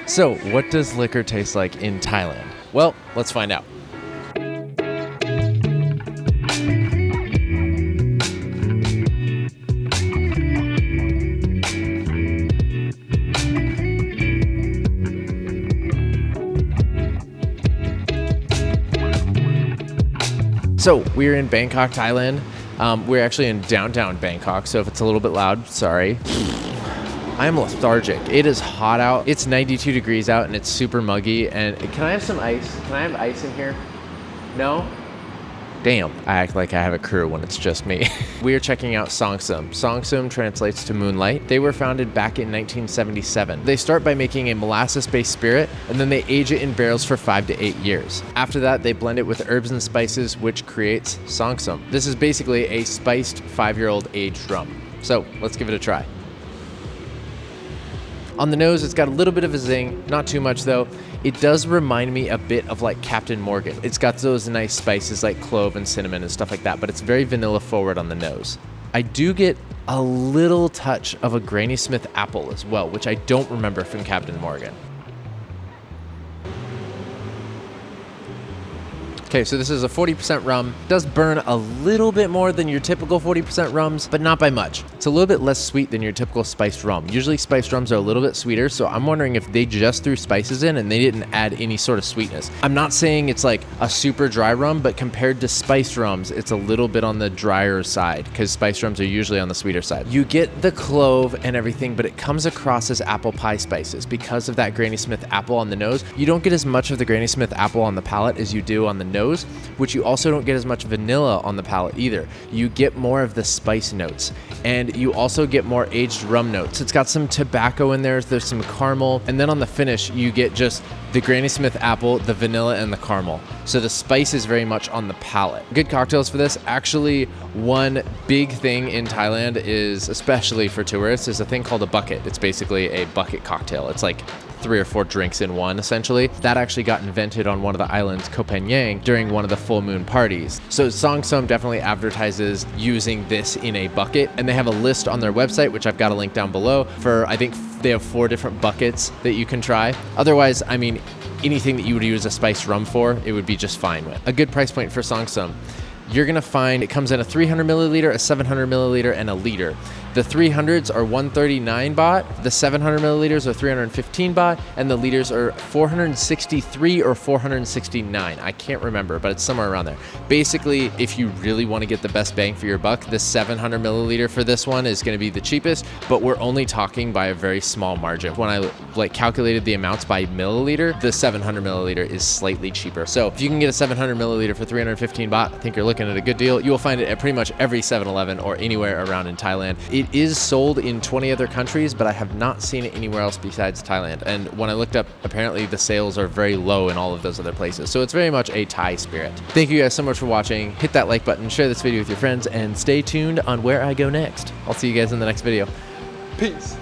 So, what does liquor taste like in Thailand? Well, let's find out. So, we're in Bangkok, Thailand. We're actually in downtown Bangkok, so if it's a little bit loud, sorry. I am lethargic. It is hot out. It's 92 degrees out and it's super muggy. And can I have some ice? Can I have ice in here? No? Damn, I act like I have a crew when it's just me. We are checking out SangSom. SangSom translates to moonlight. They were founded back in 1977. They start by making a molasses-based spirit, and then they age it in barrels for 5 to 8 years. After that, they blend it with herbs and spices, which creates SangSom. This is basically a spiced 5-year-old aged rum. So let's give it a try. On the nose, it's got a little bit of a zing, not too much though. It does remind me a bit of like Captain Morgan. It's got those nice spices like clove and cinnamon and stuff like that, but it's very vanilla forward on the nose. I do get a little touch of a Granny Smith apple as well, which I don't remember from Captain Morgan. Okay, so this is a 40% rum. It does burn a little bit more than your typical 40% rums, but not by much. It's a little bit less sweet than your typical spiced rum. Usually spiced rums are a little bit sweeter, so I'm wondering if they just threw spices in and they didn't add any sort of sweetness. I'm not saying it's like a super dry rum, but compared to spiced rums, it's a little bit on the drier side because spiced rums are usually on the sweeter side. You get the clove and everything, but it comes across as apple pie spices. Because of that Granny Smith apple on the nose, you don't get as much of the Granny Smith apple on the palate as you do on the nose, which you also don't get as much vanilla on the palate either. You get more of the spice notes, and you also get more aged rum notes. It's got some tobacco in there, there's some caramel, and then on the finish, you get just the Granny Smith apple, the vanilla, and the caramel. So the spice is very much on the palate. Good cocktails for this. Actually, one big thing in Thailand is, especially for tourists, is a thing called a bucket. It's basically a bucket cocktail. It's like 3 or 4 drinks in one, essentially. That actually got invented on one of the islands, Koh Phangan, during one of the full moon parties. So SangSom definitely advertises using this in a bucket, and they have a list on their website, which I've got a link down below, for I think they have 4 different buckets that you can try. Otherwise, I mean, anything that you would use a spiced rum for, it would be just fine with. A good price point for SangSom. You're gonna find it comes in a 300 milliliter, a 700 milliliter, and a liter. The 300s are 139 baht, the 700 milliliters are 315 baht, and the liters are 463 or 469. I can't remember, but it's somewhere around there. Basically, if you really want to get the best bang for your buck, the 700 milliliter for this one is going to be the cheapest, but we're only talking by a very small margin. When I calculated the amounts by milliliter, the 700 milliliter is slightly cheaper. So if you can get a 700 milliliter for 315 baht, I think you're looking at a good deal. You will find it at pretty much every 7-Eleven or anywhere around in Thailand. It is sold in 20 other countries, but I have not seen it anywhere else besides Thailand. And when I looked up, apparently the sales are very low in all of those other places. So it's very much a Thai spirit. Thank you guys so much for watching. Hit that like button, share this video with your friends, and stay tuned on where I go next. I'll see you guys in the next video. Peace.